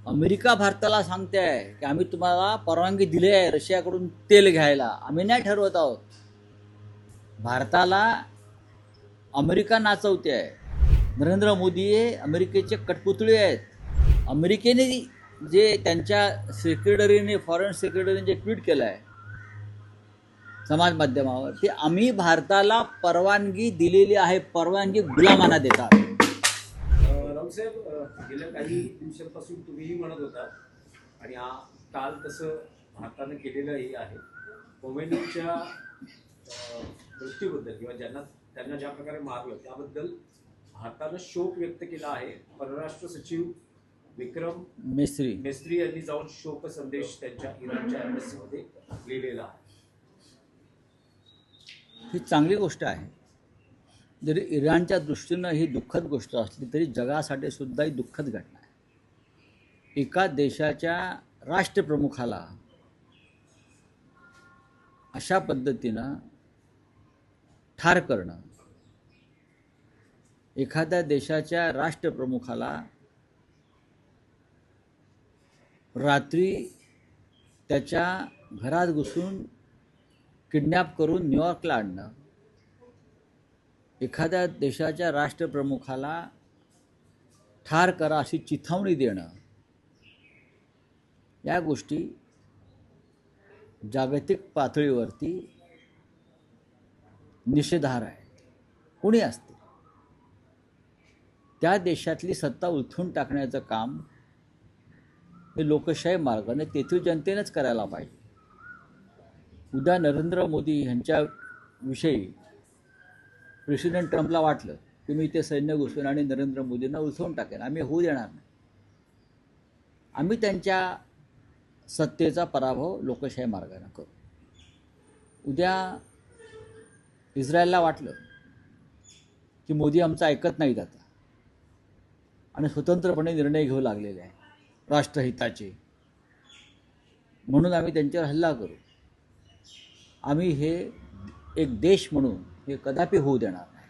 America भारताला सांगते आहे की आम्ही तुम्हाला परवानगी दिली आहे रशियाकडून तेल घ्यायला, आम्ही नाही ठरवत आहोत. भारताला अमेरिका नाचवते आहे. नरेंद्र मोदी हे अमेरिकेचे कठपुतळे आहेत. अमेरिकेने जे त्यांच्या सेक्रेटरीने, फॉरेन सेक्रेटरीने जे ट्विट केलं आहे समाज माध्यमावर, ते आम्ही भारताला परवानगी दिलेली आहे, परवानगी गुलामांना देतात. रावसाहेब, गेल्या काही दिवसांपासून तुम्हीही म्हणत होता आणि काल तसं भारतानं केलेलंही आहे, खोमेनींच्या मृत्यूबद्दल किंवा त्यांना ज्या प्रकारे मारलं त्याबद्दल भारतानं शोक व्यक्त केला आहे. परराष्ट्र सचिव विक्रम मेस्त्री यांनी जाऊन शोक संदेश त्यांच्या इराणच्या एम्बसीमध्ये लिहिलेला आहे. ही चांगली गोष्ट आहे. जरी इराणच्या दृष्टीनं ही दुःखद गोष्ट असली तरी जगासाठी सुद्धा ही दुःखद घटना आहे. एका देशाच्या राष्ट्रप्रमुखाला अशा पद्धतीनं ठार करणं, एखाद्या देशाच्या राष्ट्रप्रमुखाला रात्री त्याच्या घरात घुसून किडनॅप करून न्यूयॉर्कला आणणं, एखाद्या देशाच्या राष्ट्रप्रमुखाला ठार करा अशी चिथावणी देणं, या गोष्टी जागतिक पातळीवरती निषेधार्ह आहेत. कोणी असते त्या देशातली सत्ता उलथून टाकण्याचं काम हे लोकशाही मार्गाने तेथील जनतेनेच करायला पाहिजे. उद्या नरेंद्र मोदी यांच्याविषयी प्रेसिडेंट ट्रम्पला वाटलं की मी ते सैन्य घुसून आणि नरेंद्र मोदींना उलथवून टाकेन, आम्ही होऊ देणार नाही. आम्ही त्यांच्या सत्तेचा पराभव लोकशाही मार्गाने करू. उद्या इस्रायलला वाटलं की मोदी आमचं ऐकत नाहीत आता आणि स्वतंत्रपणे निर्णय घेऊ लागलेले आहे राष्ट्रहिताचे, म्हणून आम्ही त्यांच्यावर हल्ला करू. आम्ही हे एक देश म्हणून हे कदापि होऊ देणार नाही.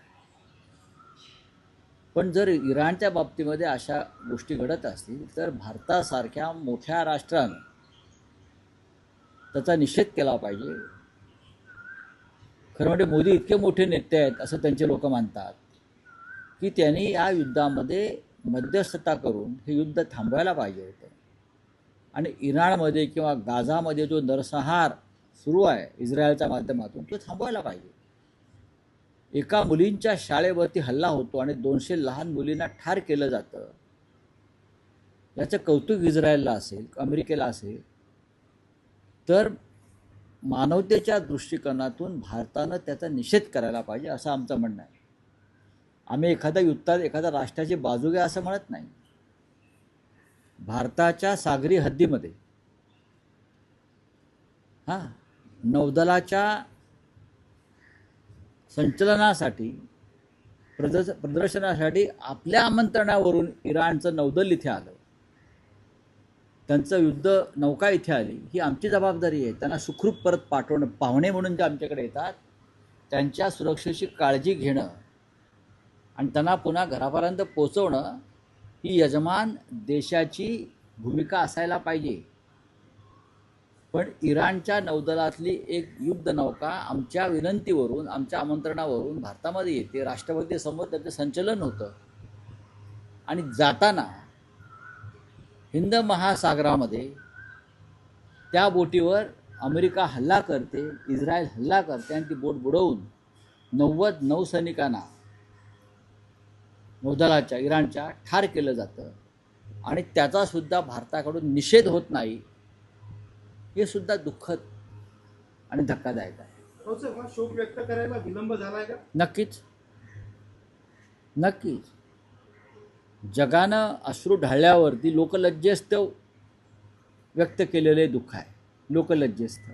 पण जर इराणच्या बाबतीमध्ये अशा गोष्टी घडत असतील तर भारतासारख्या मोठ्या राष्ट्रानं त्याचा निषेध केला पाहिजे. खरं म्हणजे मोदी इतके मोठे नेते आहेत असं त्यांचे लोक मानतात की त्यांनी या युद्धामध्ये मध्यस्थता करून हे युद्ध थांबवायला पाहिजे होतं. आणि इराणमध्ये किंवा गाझामध्ये जो नरसंहार सुरू आहे इस्रायलच्या माध्यमातून तो थांबवायला पाहिजे. एका मुलींच्या शाळेवरती हल्ला होतो आणि 200 लहान मुलींना ठार केलं जातं. याचं कौतुक इस्रायलला असेल, अमेरिकेला असेल, तर मानवतेच्या दृष्टिकोनातून भारतानं त्याचा निषेध करायला पाहिजे असं आमचं म्हणणं आहे. आम्ही एखाद्या युद्धात एखाद्या राष्ट्राची बाजू घ्या असं म्हणत नाही. भारताच्या सागरी हद्दीमध्ये नौदलाच्या संचलनासाठी प्रदर्शनासाठी आपल्या आमंत्रणावरून इराणचं नौदल इथे आलं, त्यांचं युद्ध नौका इथे आली, ही आमची जबाबदारी आहे. त्यांना सुखरूप परत पाठवणं, पाहुणे म्हणून जे आमच्याकडे येतात त्यांच्या सुरक्षेची काळजी घेणं आणि त्यांना पुन्हा घरापर्यंत पोचवणं ही यजमान देशाची भूमिका असायला पाहिजे. पण इराणच्या नौदलातली एक युद्ध नौका आमच्या विनंतीवरून, आमच्या आमंत्रणावरून भारतामध्ये येते, राष्ट्रपतीसमोर त्याचं संचलन होतं आणि जाताना हिंद महासागरामध्ये त्या बोटीवर अमेरिका हल्ला करते, इस्रायल हल्ला करते आणि ती बोट बुडवून 90 नौसैनिकांना नौदलाच्या इराणच्या ठार केलं जातं आणि त्याचासुद्धा भारताकडून निषेध होत नाही. हे सुद्धा दुःखद आणि धक्कादायक आहे. शोक व्यक्त करायला विलंब झालाय का? नक्कीच नक्कीच. जगानं अश्रू ढाळल्यावरती लोकलज्जेस्तव व्यक्त केलेले दुःख आहे, लोकलज्जेस्तव.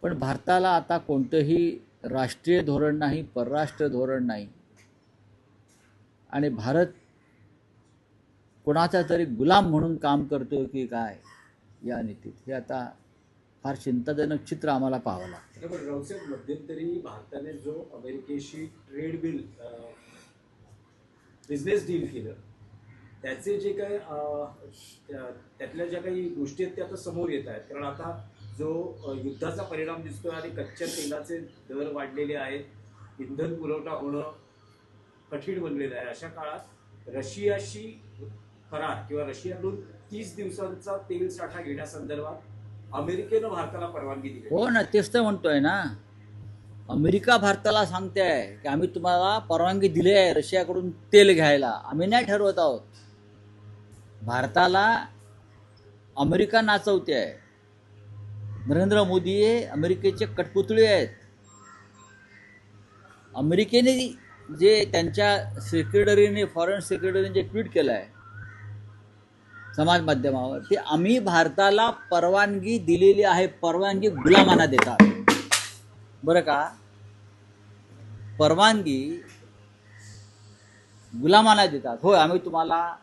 पण भारताला आता कोणतंही राष्ट्रीय धोरण नाही, परराष्ट्र धोरण नाही आणि भारत कोणाचा तरी गुलाम म्हणून काम करतो की काय या नीतीत, हे आता फार चिंताजनक चित्र आम्हाला पाहावं लागतं. पण रावसाहेब, मध्यंतरी भारताने जो अमेरिकेशी ट्रेड बिल बिझनेस डील केलं त्याचे जे काही त्यातल्या ज्या काही गोष्टी आहेत त्या आता समोर येत आहेत. कारण आता जो युद्धाचा परिणाम दिसतोय आणि कच्च्या तेलाचे दर वाढलेले आहेत, इंधन पुरवठा होणं कठीण बनलेलं आहे. अशा काळात रशियाशी करार किंवा रशियाकडून 30 दिवसांचा तेल साठा घेण्यासंदर्भात अमेरिकेनं भारताला परवानगी दिली. हो ना, तेच तर म्हणतोय ना. अमेरिका भारताला सांगते आहे की आम्ही तुम्हाला परवानगी दिली आहे रशियाकडून तेल घ्यायला, आम्ही नाही ठरवत आहोत. भारताला अमेरिका नाचवते आहे. नरेंद्र मोदी हे अमेरिकेचे कठपुतळे आहेत. अमेरिकेने जे त्यांच्या सेक्रेटरीने, फॉरेन सेक्रेटरीने जे ट्विट केलं आहे समाज माध्यमावर, ते आम्ही भारताला परवानगी दिलेली आहे, परवानगी गुलामांना देतात. बरं का, परवानगी गुलामांना देतात. होय, आम्ही तुम्हाला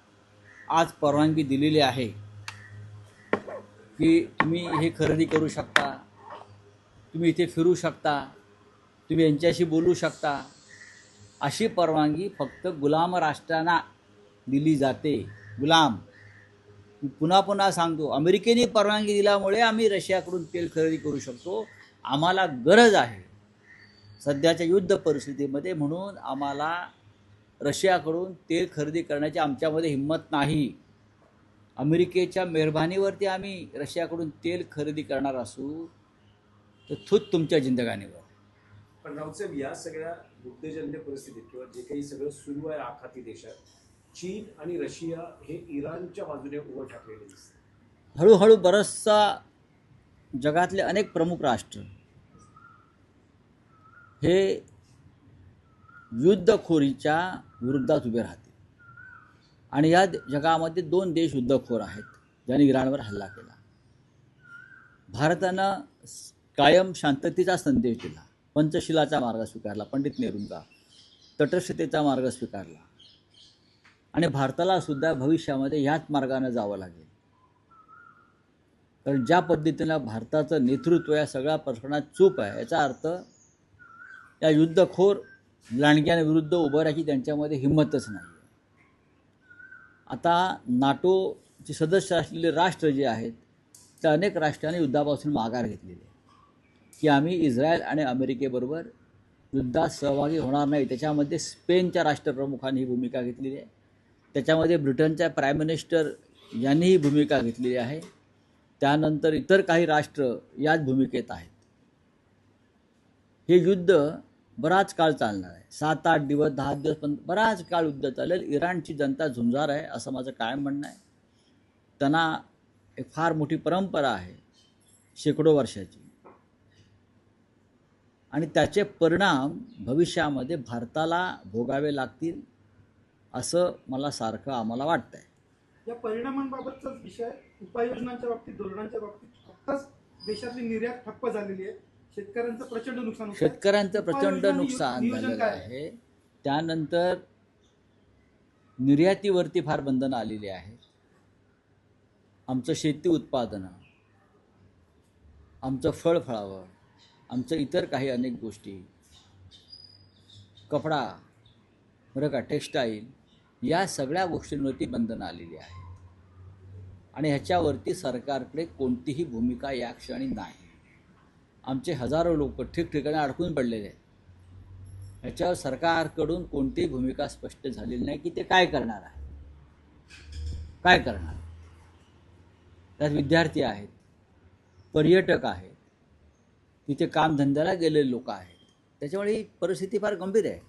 आज परवानगी दिलेली आहे की तुम्ही हे खरेदी करू शकता, तुम्ही इथे फिरू शकता, तुम्ही यांच्याशी बोलू शकता. अशी परवानगी फक्त गुलाम राष्ट्रांना दिली जाते. गुलाम, पुन्हा पुन्हा सांगतो, अमेरिकेने परवानगी दिल्यामुळे आम्ही रशियाकडून तेल खरेदी करू शकतो. आम्हाला गरज आहे सध्याच्या युद्ध परिस्थितीमध्ये, म्हणून आम्हाला रशियाकडून तेल खरेदी करण्याची आमच्यामध्ये हिंमत नाही. अमेरिकेच्या मेहरबानीवरती आम्ही रशियाकडून तेल खरेदी करणार असू तर थूत तुमच्या जिंदगानीवर. पण राऊतसाहेब, या सगळ्या युद्धजन्य परिस्थितीत किंवा जे काही सगळं सुरू आहे आखाती देशात, चीन आणि रशिया हे इराणच्या बाजूने उभं ठाकलेले दिसतात. हळूहळू बरचसा जगातले अनेक प्रमुख राष्ट्र हे युद्धखोरीच्या विरुद्धात उभे राहते. आणि या जगामध्ये 2 देश युद्धखोर आहेत ज्यांनी इराणवर हल्ला केला. भारतानं कायम शांततेचा संदेश दिला, पंचशिलाचा मार्ग स्वीकारला, पंडित नेहरूंचा तटस्थतेचा मार्ग स्वीकारला. आणि भारताला सुद्धा भविष्यामध्ये ह्याच मार्गाने जावं लागेल. कारण ज्या पद्धतीनं भारताचं नेतृत्व या सगळ्या प्रकरणात चूप आहे, याचा अर्थ या युद्धखोर लांडग्यांविरुद्ध उभं राहायची त्यांच्यामध्ये हिंमतच नाही. आता नाटोचे सदस्य असलेले राष्ट्र जे आहेत त्या अनेक राष्ट्रांनी युद्धापासून माघार घेतलेली आहे की आम्ही इस्रायल आणि अमेरिकेबरोबर युद्धात सहभागी होणार नाही. त्याच्यामध्ये स्पेनच्या राष्ट्रप्रमुखांनी ही भूमिका घेतलेली आहे. त्याच्यामध्ये ब्रिटनच्या प्राईम मिनिस्टर यांनी ही भूमिका घेतलेली आहे. त्यानंतर इतर काही राष्ट्र याच भूमिकेत आहेत. हे युद्ध बराच काळ चालणार आहे, 7-8 दिवस, 10 दिवस, पण बराच काळ युद्ध चालेल. इराणची जनता झुंजार आहे असं माझं कायम म्हणणं आहे. त्यांना एक फार मोठी परंपरा आहे शेकडो वर्षाची, आणि त्याचे परिणाम भविष्यामध्ये भारताला भोगावे लागतील असं मला सारखं आम्हाला वाटतंय. या परिणामांबाबतचा विषय उपाययोजनांच्या बाबतीत, धोरणांच्या बाबतीत आत्ताच देशातली निर्यात ठप्प झालेली आहे. शेतकऱ्यांचं प्रचंड नुकसान होतं. शेतकऱ्यांचं प्रचंड नुकसान झालेलं आहे. त्यानंतर निर्यातीवरती फार बंधनं आलेली आहेत. आमचं शेती उत्पादनं, आमचं फळफळावळ, आमचं इतर काही अनेक गोष्टी, कपडा, बरं का, टेक्स्टाईल, या सगळ्या गोष्टींवरती बंधनं आलेली आहे. आणि ह्याच्यावरती सरकारकडे कोणतीही भूमिका या क्षणी नाही. आमचे हजारो लोक ठिकठिकाणी अडकून पडलेले आहेत. ह्याच्यावर सरकारकडून कोणतीही भूमिका स्पष्ट झालेली नाही की ते काय करणार आहे, काय करणार. त्यात विद्यार्थी आहेत, पर्यटक आहेत, तिथे कामधंद्याला गेलेले लोक आहेत. त्याच्यामुळे ही परिस्थिती फार गंभीर आहे.